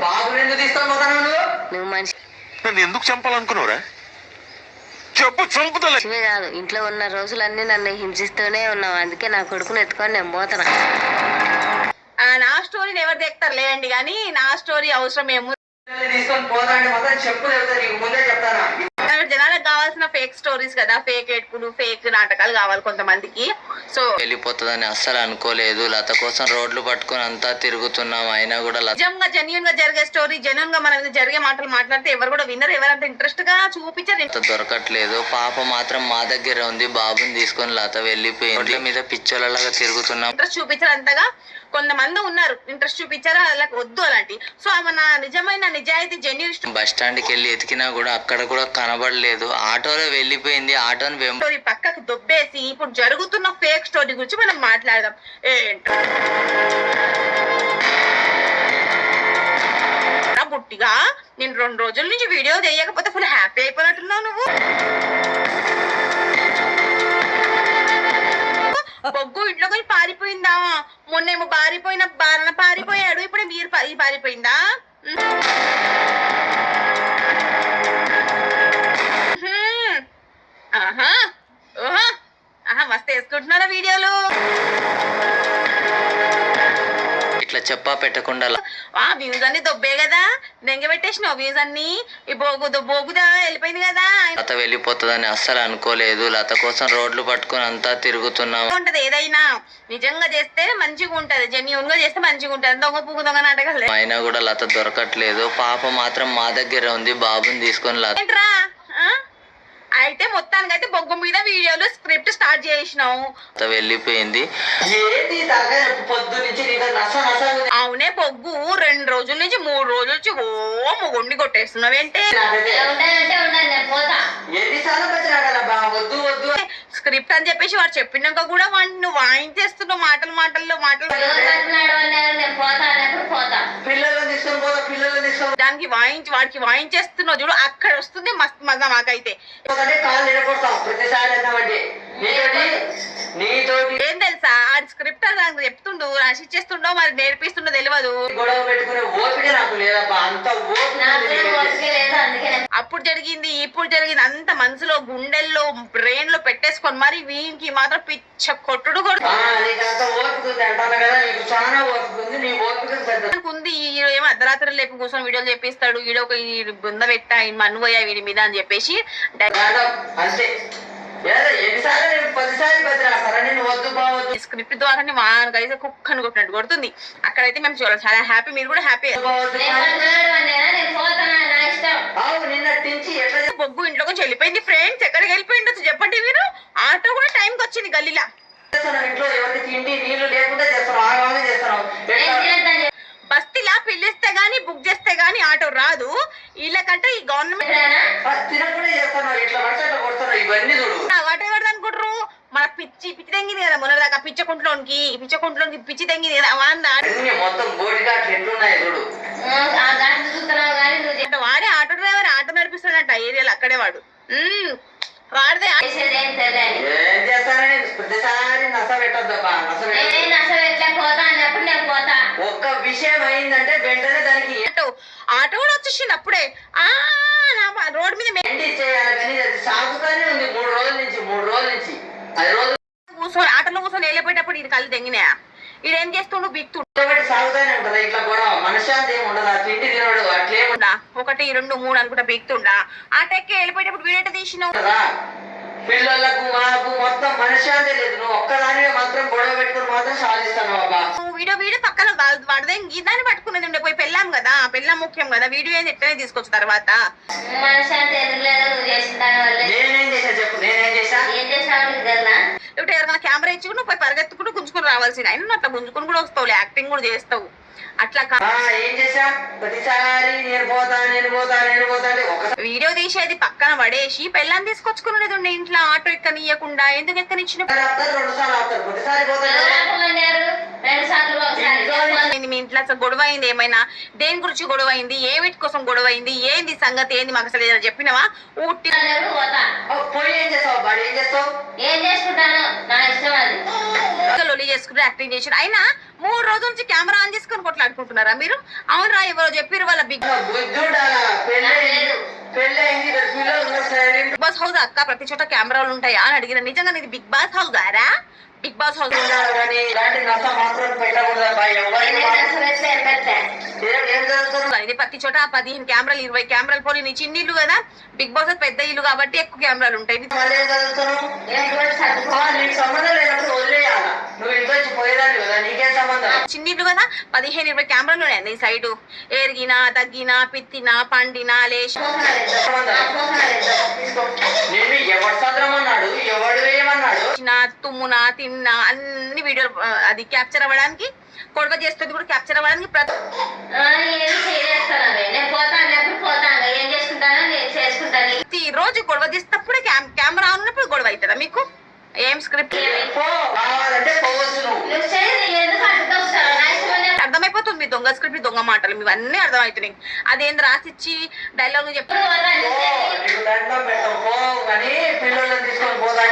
బాబు ఎందుకు తీసుకొని నువ్వు మనిషి నన్ను ఎందుకు చంపాలనుకున్నావురా? చెప్పు, చంపుతలే కాదు, ఇంట్లో ఉన్న రోజులన్నీ నన్ను హింసిస్తూనే ఉన్నావు. అందుకే నా కొడుకుని ఎత్తుకొని నేను పోతాను. నా స్టోరీని ఎవరు দেখతారు లేండి, కానీ నా స్టోరీ అవసరం ఏమో. తీసుకొని పోతాంటే మాత్రం చెప్పు నీకు ముందే చెప్తానా. జనాలకు కావాల్సిన ఫేక్ స్టోరీస్ కదా, ఫేక్ ఏడుపులు, ఫేక్ నాటకాలు కావాలి కొంతమందికి. సో వెళ్ళిపోతుందని అస్సలు అనుకోలేదు. లత కోసం రోడ్లు పట్టుకొని అంతా తిరుగుతున్నాం. అయినా కూడా నిజంగా జెన్యూన్ గా జరిగే స్టోరీ, జెన్యూన్ గా మన జరిగే మాటలు మాట్లాడితే ఎవరు కూడా వినరు. ఎవరంటే ఇంట్రెస్ట్ గా చూపించారు, లత దొరకట్లేదు. పాప మాత్రం మా దగ్గర ఉంది. బాబుని తీసుకొని లత వెళ్ళిపోయింది. రోడ్ల మీద పిచ్చోళ్ళలాగా తిరుగుతున్నాం. ఇంట్రెస్ట్ చూపించారు అంతగా. కొంతమంది ఉన్నారు ఇంట్రెస్ట్ చూపించారు, అలా వద్దు అలాంటి. సో మన నిజమైన నిజాయితీ జెన్యూన్ బస్ స్టాండ్కి వెళ్ళి ఎతికినా కూడా అక్కడ కూడా కనబడలేదు. ఆటోలో వెళ్ళిపోయింది. ఆటోని స్టోరీ పక్కకు దొబ్బేసి ఇప్పుడు జరుగుతున్న ఫేక్ స్టోరీ గురించి మనం మాట్లాడదాం. ఏంటో బుట్టిగా నేను 2 రోజుల నుంచి వీడియో చేయకపోతే ఫుల్ హ్యాపీ అయిపోయినట్టున్నావు నువ్వు. బొగ్గు ఇంట్లో పోయి పారిపోయిందా? మొన్నేమో పారిపోయాడు, ఇప్పుడు మీరు పారిపోయిందా? ఆహా ఓహా ఆహా మస్తు వేసుకుంటున్నారా వీడియోలు. ఇట్లా చెప్పా పెట్టకుండా వ్యూస్ అన్ని దొబ్బే కదా, దెంగ పెట్టేసినావు వ్యూస్ అన్ని. ఈ బోగుదా వెళ్ళిపోయింది కదా. లత వెళ్ళిపోతుందని అస్సలు అనుకోలేదు. లత కోసం రోడ్లు పట్టుకొని అంతా తిరుగుతున్నాం. ఉంటది ఏదైనా నిజంగా చేస్తే మంచిగా ఉంటది, జెన్యూన్ గా చేస్తే మంచిగా ఉంటది. దొంగ నాటకాలు. అయినా కూడా లత దొరకట్లేదు. పాప మాత్రం మా దగ్గర ఉంది. బాబుని తీసుకొని లత ఏంట్రా అయితే మొత్తానికి అయితే బొగ్గు మీద వీడియోలు స్క్రిప్ట్ స్టార్ట్ చేసినావు. వెళ్ళిపోయింది. అవునే బొగ్గు 2 రోజుల నుంచి 3 రోజుల నుంచి ఓ మొగుండి కొట్టేస్తున్నావేంటే? స్క్రిప్ట్ అని చెప్పేసి వాడు చెప్పినాక కూడా వాడిని వాయించేస్తున్నావు మాటల్లో. దానికి వాడికి వాయించేస్తున్నావు చూడు, అక్కడ వస్తుంది మస్తు మజా మాకైతే. ఏం తెలుసా ఆడి స్క్రిప్ట్ నాకు చెప్తుండు, రాసిచ్చేస్తుండో మరి నేర్పిస్తుండో తెలియదు. అప్పుడు జరిగింది ఇప్పుడు జరిగింది అంత మనసులో గుండెల్లో బ్రెయిన్ లో పెట్టేసుకొని మరి వీనికి మాత్రం పిచ్చ కొట్టుడు ఉంది. ఏమో అర్ధరాత్రి లేపు కూర్చొని వీడియోలు చెప్పిస్తాడు, వీడియో ఒక బృంద పెట్టా మన్నుపోయా వీడి మీద అని చెప్పేసి స్క్రిప్ట్ ద్వారా మాకైతే కుక్కను కొట్టినట్టు కొడుతుంది. అక్కడైతే మేము చూడాలి చాలా హ్యాపీ, మీరు కూడా హ్యాపీ. బొగ్గు ఇంట్లో కొంచెం వెళ్ళిపోయింది. ఫ్రెండ్స్ ఎక్కడికి వెళ్ళిపోయిండొచ్చు చెప్పండి మీరు? ఆటో కూడా టైంకి వచ్చింది గల్లీలా. బస్తీలా పిలిస్తే గానీ బుక్ చేస్తే గానీ ఆటో రాదు. వీళ్ళకంటే ఈ గవర్నమెంట్ ఆటో ఎవరు అనుకుంటారు? మన పిచ్చి తెంగింది కదా మొన్న దాకా పిచ్చకుంట్లోనికి పిచ్చి తెంగింది కదా. వాడే ఆటో డ్రైవర్, ఆటో నడిపిస్తాడంట ఏరియాలో. అక్కడే వాడు వాడితే ఒక్క విషయం అయిందంటే వెంటనే దానికి ఆటో కూడా వచ్చేసింది అప్పుడే. రోడ్ మీద సాగుతానే ఉంది 3 రోజుల నుంచి కూర్చొని ఆటోలో కూర్చొని వెళ్ళిపోయేటప్పుడు ఇది కళ్ళు తెంగినాయా? ఈడేం చేస్తుండు బిక్తుండు సాగుతానే ఉంటది. ఇట్లా కూడా మనశ్శాంతి ఏమి ఉండదు, తిండి తినడు అట్లే 1 2 3 అనుకుంటా బిక్తుండా. ఆటోకి వెళ్ళిపోయేటప్పుడు వీడేట తీసినావు కదా. పిల్లలకు మాకు మొత్తం మనశ్శాంతి లేదు. నువ్వు ఒక్కదానివే మాత్రం గొడవ పెట్టుకుని మాత్రం సాధిస్తాను బాబా. వీడియో పక్కన వాడదే గీదాన్ని పట్టుకునేది ఉండే. పోయి పెళ్ళాం కదా, పెళ్ళాం ముఖ్యం కదా. వీడియో ఏంది ఎట్లనే తీసుకొచ్చు తర్వాత. నేనేం చేశా చెప్పు, నేనేం చేశా? ఇప్పుడు ఎవరైనా కెమెరా ఇచ్చి నువ్వు పోయి పరిగెత్తుకుంటూ గుంజుకుని రావాల్సింది. అయినా అట్లా గుంజుకుని కూడా వస్తావు, యాక్టింగ్ కూడా చేస్తావు. అట్లా ఏం చేశా? ప్రతిసారి నేను పోతా వీడియో తీసేది పక్కన పడేసి పెళ్ళాన్ని తీసుకొచ్చుకునేది ఉండే ఇంట్లో. ఆటో ఎక్కనియకుండా ఎందుకు ఎక్కనిచ్చిన? మీ ఇంట్లో అసలు గొడవ అయింది ఏమైనా? దేని గురించి గొడవ అయింది? ఏమిటి కోసం గొడవ అయింది? ఏంది సంగతి? ఏంది? మాకు అసలు ఏదైనా చెప్పినవా? ఊటి పోయి ఏం చేస్తావు బాడీ? ఏం చేస్తావు? లొల్లి చేసుకుంటూ యాక్టింగ్ చేసి అయినా 3 రోజుల నుంచి కెమెరా ఆన్ చేసుకొని కొట్లాడుకుంటున్నారా మీరు? అవునరా, ఎవరో చెప్పారు వాళ్ళ బిగ్ బాస్ హౌస్ అక్క ప్రతి చోట కెమెరాలు ఉంటాయా అని అడిగిన. నిజంగా ఇది బిగ్ బాస్ హౌస్ గారా? బిగ్ బాస్ హౌస్ ఇది ప్రతి చోట 15 కెమెరాలు 20 కెమెరాలు పోనీ నీ చిన్న ఇల్లు కదా, బిగ్ బాస్ పెద్ద ఇల్లు కాబట్టి ఎక్కువ కెమెరాలు ఉంటాయి. చిన్న ఇల్లు కదా, 15-20 కెమెరాలు ఉన్నాయి నీ సైడు. ఎరిగినా తగ్గినా పిత్తినా పండినా లేచి తుమ్మునా తిన్నా అన్ని వీడియోలు అది క్యాప్చర్ అవ్వడానికి, గొడవ చేస్తుంది కూడా క్యాప్చర్ అవ్వడానికి ప్రతి రోజు గొడవ చేసేటప్పుడే కెమెరా ఆన్ ఉన్నప్పుడు గొడవ అవుతుందా మీకు? ఏం స్క్రిప్ట్ అర్థమైపోతుంది మీ దొంగ స్క్రిప్ట్, దొంగ మాటలు ఇవన్నీ అర్థమవుతున్నాయి. అదేంది రాసిచ్చి డైలాగ్ చెప్పి పిల్లల్ని తీసుకొని పోతా